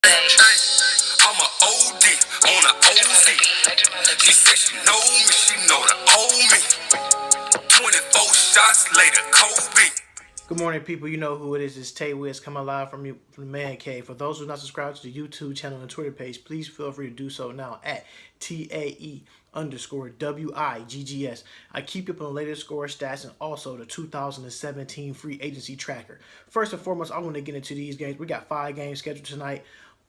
I'm a OD on a OZ. She say she know me, she know the old me. 24 shots later, Kobe. Good morning, people. You know who it is. It's Tay Wiz coming live from the Man Cave. For those who are not subscribed to the YouTube channel and Twitter page, please feel free to do so now at TAE_WIGGS. I keep you up on the latest score stats and also the 2017 free agency tracker. First and foremost, I want to get into these games. We got 5 games scheduled tonight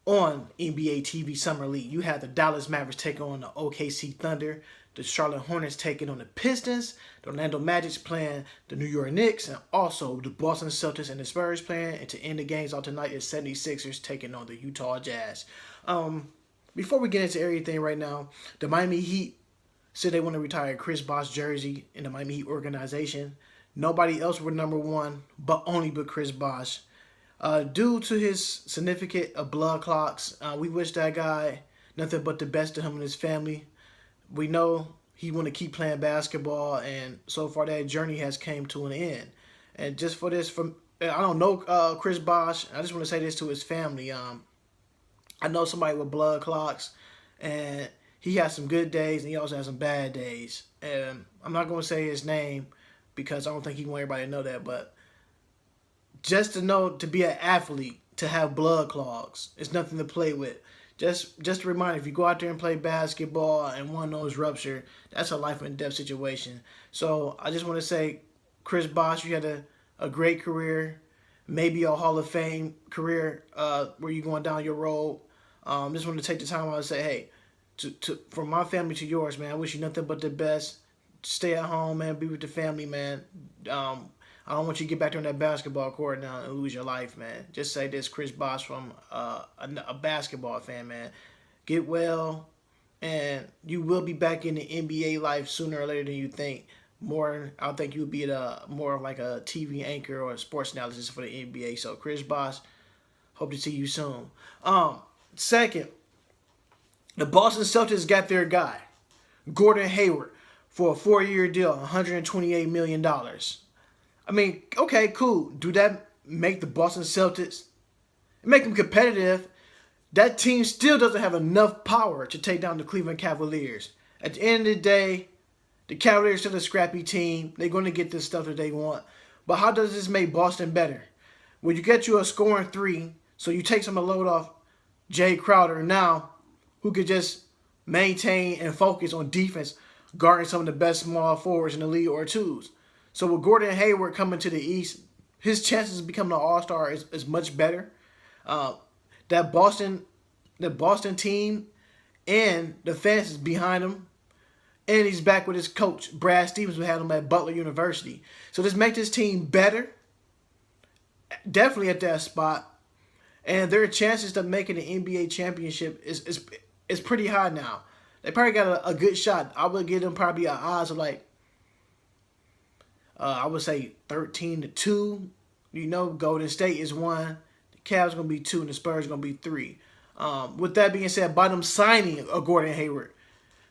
on NBA TV Summer League. You have the Dallas Mavericks taking on the OKC Thunder, the Charlotte Hornets taking on the Pistons, the Orlando Magic's playing the New York Knicks, and also the Boston Celtics and the Spurs playing. And to end the games out tonight is 76ers taking on the Utah Jazz. Before we get into everything right now, the Miami Heat said they want to retire Chris Bosh jersey in the Miami Heat organization. Nobody else were number one, but Chris Bosh. Due to his significant blood clots, we wish that guy nothing but the best to him and his family. We know he want to keep playing basketball, and so far that journey has came to an end. And just for this, I don't know Chris Bosh. I just want to say this to his family. I know somebody with blood clots, and he has some good days, and he also has some bad days. And I'm not going to say his name because I don't think he want everybody to know that, but just to know, to be an athlete, to have blood clots, it's nothing to play with. Just a reminder, if you go out there and play basketball and one of those rupture, that's a life and death situation. So I just want to say, Chris Bosh, you had a great career, maybe a Hall of Fame career where you're going down your road. Just want to take the time out and say, hey, from my family to yours, man, I wish you nothing but the best. Stay at home, man. Be with the family, man. I don't want you to get back there on that basketball court now and lose your life, man. Just say this, Chris Bosh from a basketball fan, man. Get well, and you will be back in the NBA life sooner or later than you think. I think you'll be more of like a TV anchor or a sports analyst for the NBA. So, Chris Bosh, hope to see you soon. Second, the Boston Celtics got their guy, Gordon Hayward, for a 4-year deal, $128 million. I mean, okay, cool. Do that make the Boston Celtics, make them competitive? That team still doesn't have enough power to take down the Cleveland Cavaliers. At the end of the day, the Cavaliers are still a scrappy team. They're going to get the stuff that they want. But how does this make Boston better? When you get you a scoring 3, so you take some of the load off Jay Crowder now, who could just maintain and focus on defense, guarding some of the best small forwards in the league or twos. So with Gordon Hayward coming to the East, his chances of becoming an All-Star is much better. That Boston team and the fans is behind him. And he's back with his coach, Brad Stevens, who had him at Butler University. So this makes this team better, definitely at that spot. And their chances to making the NBA championship is pretty high now. They probably got a good shot. I would give them probably an odds of like, I would say 13-2. You know, Golden State is 1. The Cavs going to be 2, and the Spurs going to be 3. With that being said, by them signing a Gordon Hayward,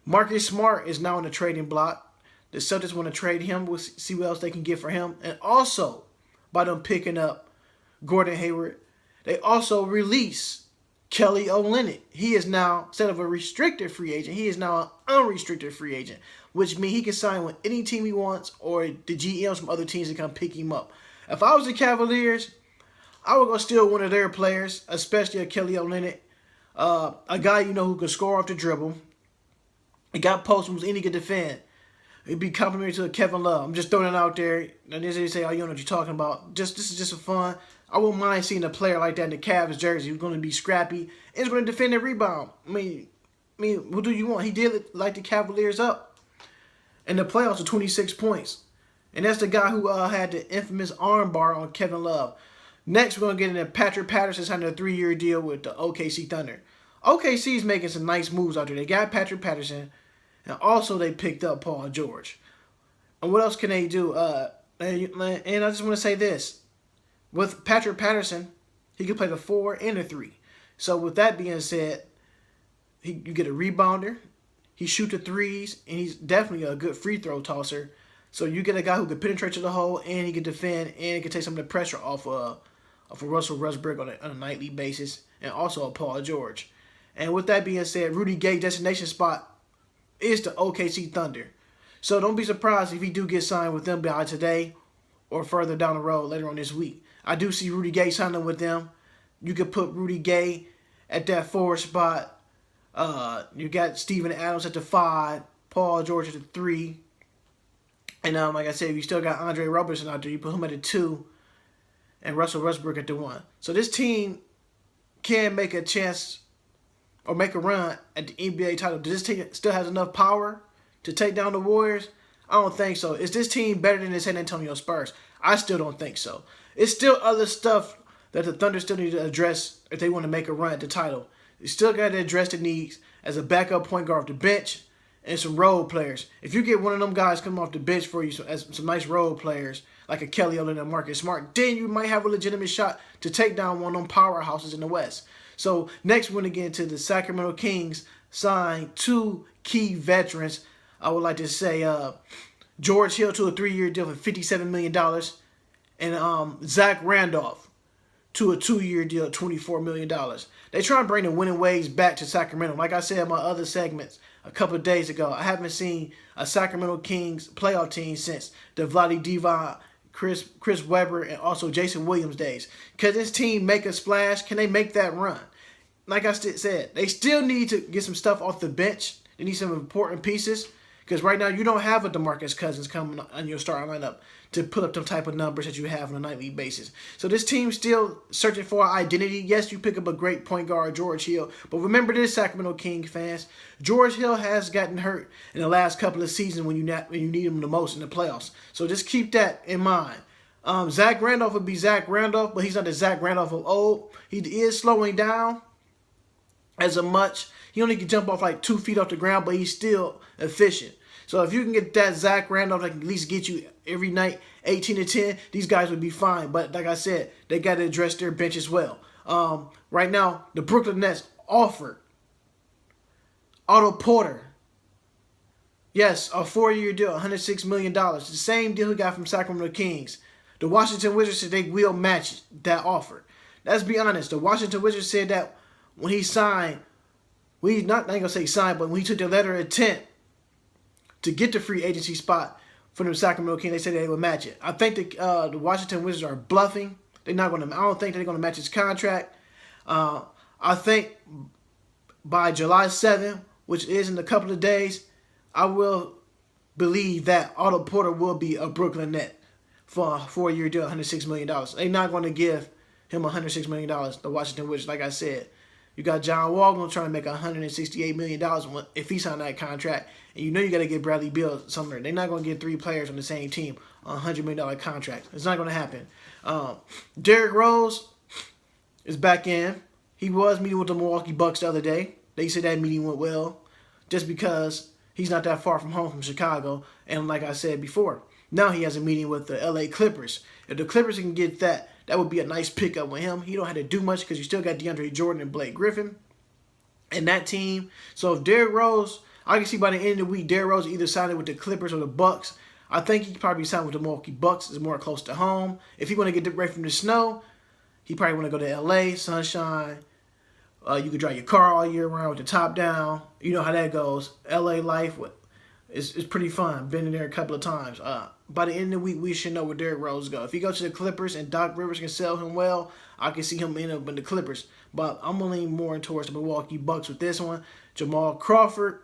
Marcus Smart is now in the trading block. The Celtics want to trade him. We'll see what else they can get for him. And also, by them picking up Gordon Hayward, they also release Kelly Olynyk. He is now, instead of a restricted free agent, he is now an unrestricted free agent, which means he can sign with any team he wants or the GMs from other teams to come pick him up. If I was the Cavaliers, I would go steal one of their players, especially a Kelly Olynyk, a guy who can score off the dribble. He got post moves and he can defend. It'd be complimentary to Kevin Love. I'm just throwing it out there. And they say, oh, you know what you're talking about. This is just for fun. I wouldn't mind seeing a player like that in the Cavs jersey who's going to be scrappy and is going to defend and rebound. I mean, what do you want? He did light the Cavaliers up in the playoffs with 26 points. And that's the guy who had the infamous arm bar on Kevin Love. Next, we're going to get into Patrick Patterson signing a 3-year deal with the OKC Thunder. OKC is making some nice moves out there. They got Patrick Patterson, and also they picked up Paul George. And what else can they do? And I just want to say this. With Patrick Patterson, he can play the 4 and the 3. So with that being said, you get a rebounder, he shoots the threes, and he's definitely a good free throw tosser. So you get a guy who can penetrate to the hole, and he can defend, and he can take some of the pressure off for Russell Westbrook on a nightly basis, and also a Paul George. And with that being said, Rudy Gay destination spot is the OKC Thunder. So don't be surprised if he do get signed with them by today or further down the road later on this week. I do see Rudy Gay signing with them. You could put Rudy Gay at that forward spot. You got Steven Adams at the 5, Paul George at the 3. And like I said, you still got Andre Robertson out there. You put him at the 2 and Russell Westbrook at the 1. So this team can make a chance or make a run at the NBA title. Does this team still has enough power to take down the Warriors? I don't think so. Is this team better than the San Antonio Spurs? I still don't think so. It's still other stuff that the Thunder still need to address if they want to make a run at the title. You still got to address the needs as a backup point guard off the bench and some role players. If you get one of them guys coming off the bench for you as some nice role players like a Kelly Olynyk and Marcus Smart, then you might have a legitimate shot to take down one of them powerhouses in the West. So next we're going to get into the Sacramento Kings signed 2 key veterans. I would like to say George Hill to a 3-year deal for $57 million and Zach Randolph to a 2-year deal, $24 million. They try to bring the winning ways back to Sacramento. Like I said in my other segments a couple of days ago, I haven't seen a Sacramento Kings playoff team since the Vlade Divac, Chris Webber, and also Jason Williams days. Can this team make a splash? Can they make that run? Like I said, they still need to get some stuff off the bench. They need some important pieces. Because right now you don't have a DeMarcus Cousins coming on your starting lineup to put up the type of numbers that you have on a nightly basis. So this team's still searching for an identity. Yes, you pick up a great point guard, George Hill. But remember this, Sacramento King fans. George Hill has gotten hurt in the last couple of seasons when you need him the most in the playoffs. So just keep that in mind. Zach Randolph would be Zach Randolph, but he's not the Zach Randolph of old. He is slowing down as a much. He only can jump off like 2 feet off the ground, but he's still efficient. So if you can get that Zach Randolph that can at least get you every night 18 to 10, these guys would be fine. But like I said, they got to address their bench as well. Right now, the Brooklyn Nets offered Otto Porter, yes, a 4-year deal, $106 million. The same deal he got from Sacramento Kings. The Washington Wizards said they will match that offer. Let's be honest. The Washington Wizards said that when he signed, I ain't gonna say signed, but when he took the letter of intent to get the free agency spot for the Sacramento Kings, they said they would match it. I think the Washington Wizards are bluffing. They're not gonna. I don't think they're gonna match his contract. I think by July 7th, which is in a couple of days, I will believe that Otto Porter will be a Brooklyn Net for a 4-year deal, $106 million. They're not going to give him $106 million, the Washington Wizards, like I said. You got John Wall going to try to make $168 million if he signed that contract. And you know you got to get Bradley Beal somewhere. They're not going to get 3 players on the same team on a $100 million contract. It's not going to happen. Derrick Rose is back in. He was meeting with the Milwaukee Bucks the other day. They said that meeting went well just because he's not that far from home from Chicago. And like I said before, now he has a meeting with the LA Clippers. If the Clippers can get that, that would be a nice pickup with him. He don't have to do much because you still got DeAndre Jordan and Blake Griffin and that team. So if Derrick Rose, I can see by the end of the week, Derrick Rose either signing with the Clippers or the Bucks. I think he could probably sign with the Milwaukee Bucks. It's more close to home. If he want to get away from the snow, he probably want to go to LA, sunshine. You could drive your car all year round with the top down. You know how that goes. LA life is pretty fun. Been in there a couple of times. By the end of the week, we should know where Derrick Rose go. If he goes to the Clippers and Doc Rivers can sell him well, I can see him end up in the Clippers. But I'm going to lean more towards the Milwaukee Bucks with this one. Jamal Crawford,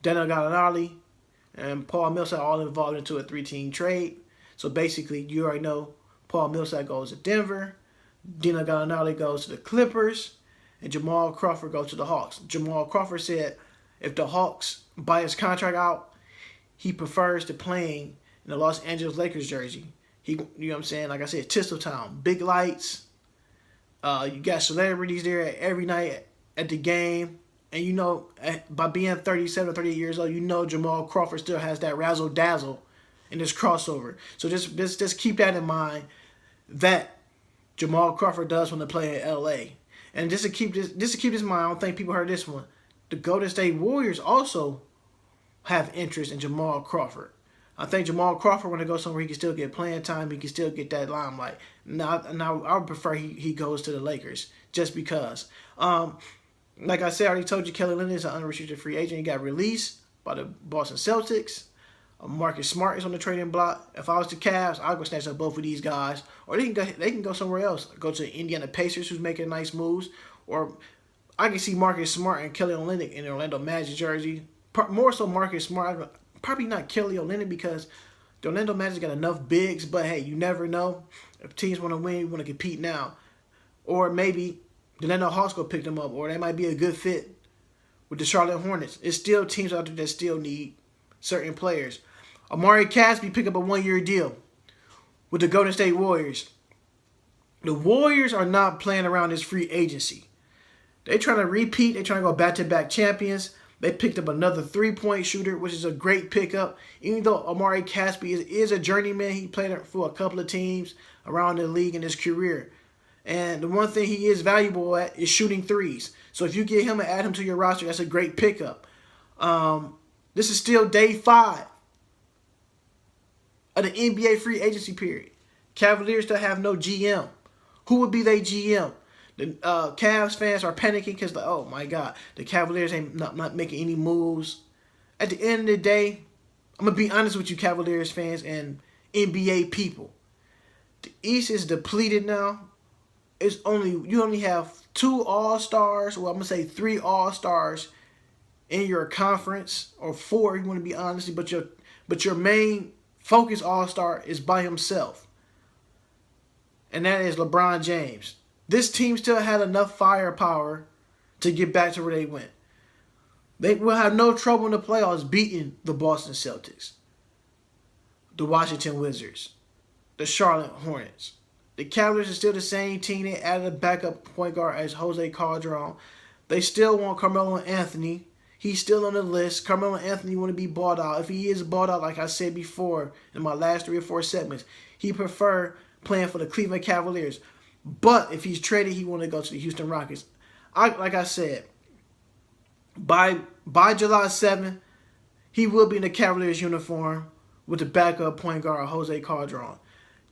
Daniel Gallinari, and Paul Millsap all involved into a 3-team trade. So basically, you already know Paul Millsap goes to Denver, Daniel Gallinari goes to the Clippers, and Jamal Crawford goes to the Hawks. Jamal Crawford said if the Hawks buy his contract out, he prefers to playing in the Los Angeles Lakers jersey. You know what I'm saying? Like I said, Tinseltown, big lights. You got celebrities there every night at the game. And you know, by being 37 or 38 years old, you know Jamal Crawford still has that razzle-dazzle in this crossover. So just keep that in mind that Jamal Crawford does want to play in LA. And just to keep this in mind, I don't think people heard this one. The Golden State Warriors also have interest in Jamal Crawford. I think Jamal Crawford want to go somewhere he can still get playing time. He can still get that limelight. Now I would prefer he goes to the Lakers just because. Like I said, I already told you, Kelly Olynyk is an unrestricted free agent. He got released by the Boston Celtics. Marcus Smart is on the trading block. If I was the Cavs, I'd go snatch up both of these guys, or they can go somewhere else. Go to Indiana Pacers, who's making nice moves, or I can see Marcus Smart and Kelly Olynyk in the Orlando Magic jersey. More so Marcus Smart. Probably not Kelly Olynyk because the Orlando Magic got enough bigs. But hey, you never know. If teams want to win, you want to compete now, or maybe the Orlando Hawks go pick them up, or they might be a good fit with the Charlotte Hornets. It's still teams out there that still need certain players. Amari Caspi pick up a 1-year deal with the Golden State Warriors. The Warriors are not playing around this free agency. They're trying to repeat. They're trying to go back-to-back champions. They picked up another three-point shooter, which is a great pickup. Even though Amari Caspi is a journeyman, he played for a couple of teams around the league in his career. And the one thing he is valuable at is shooting threes. So if you get him and add him to your roster, that's a great pickup. This is still day 5 of the NBA free agency period. Cavaliers still have no GM. Who would be their GM? The Cavs fans are panicking because, oh my God, the Cavaliers ain't not making any moves. At the end of the day, I'm going to be honest with you, Cavaliers fans and NBA people. The East is depleted now. You only have 2 All-Stars, well, I'm going to say 3 All-Stars in your conference, or 4, you want to be honest, but your main focus All-Star is by himself. And that is LeBron James. This team still had enough firepower to get back to where they went. They will have no trouble in the playoffs beating the Boston Celtics, the Washington Wizards, the Charlotte Hornets. The Cavaliers are still the same team. They added a backup point guard as Jose Calderon. They still want Carmelo Anthony. He's still on the list. Carmelo Anthony want to be bought out. If he is bought out, like I said before in my last 3 or 4 segments, he prefer playing for the Cleveland Cavaliers. But if he's traded, he want to go to the Houston Rockets. Like I said, by July 7th, he will be in the Cavaliers uniform with the backup point guard Jose Calderon.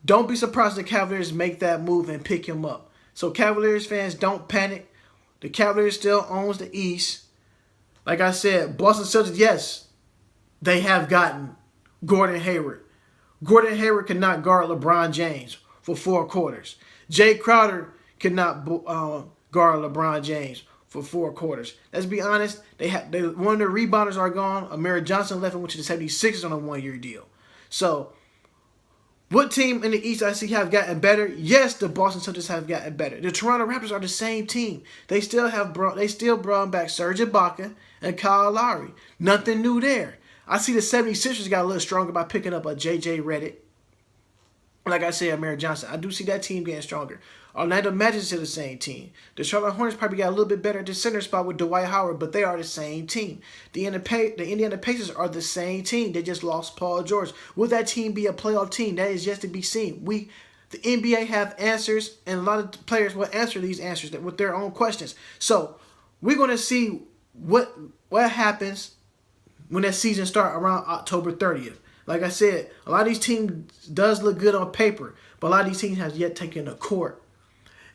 Don't be surprised if the Cavaliers make that move and pick him up. So Cavaliers fans, don't panic. The Cavaliers still owns the East. Like I said, Boston Celtics, yes, they have gotten Gordon Hayward. Gordon Hayward cannot guard LeBron James for 4 quarters. Jay Crowder cannot guard LeBron James for 4 quarters. Let's be honest, one of the rebounders are gone. Amir Johnson left and went to the 76ers on a 1-year deal. So, what team in the East I see have gotten better? Yes, the Boston Celtics have gotten better. The Toronto Raptors are the same team. They still brought back Serge Ibaka and Kyle Lowry. Nothing new there. I see the 76ers got a little stronger by picking up a J.J. Redick. Like I said, Amir Johnson. I do see that team getting stronger. Orlando Magic is still the same team. The Charlotte Hornets probably got a little bit better at the center spot with Dwight Howard, but they are the same team. The Indiana Pacers are the same team. They just lost Paul George. Will that team be a playoff team? That is yet to be seen. The NBA have answers, and a lot of players will answer these answers with their own questions. So we're going to see what happens when that season starts around October 30th. Like I said, a lot of these teams does look good on paper, but a lot of these teams have yet taken to court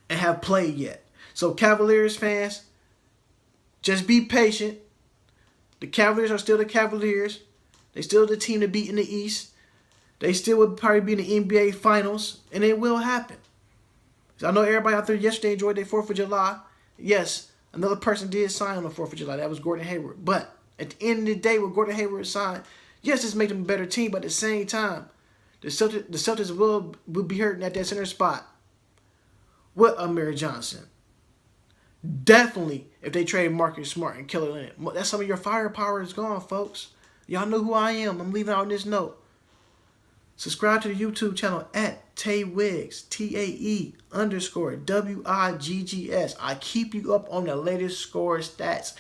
and have played yet. So Cavaliers fans, just be patient. The Cavaliers are still the Cavaliers. They still the team to beat in the East. They still would probably be in the NBA Finals, and it will happen. So I know everybody out there yesterday enjoyed their 4th of July. Yes, another person did sign on the 4th of July. That was Gordon Hayward. But at the end of the day, when Gordon Hayward signed, yes, this made them a better team, but at the same time, the Celtics will be hurting at that center spot with Amir Johnson. Definitely, if they trade Marcus Smart and Kelly Olynyk, that's some of your firepower is gone, folks. Y'all know who I am. I'm leaving out on this note. Subscribe to the YouTube channel at Tae Wiggs, TAE_WIGGS. I keep you up on the latest score stats.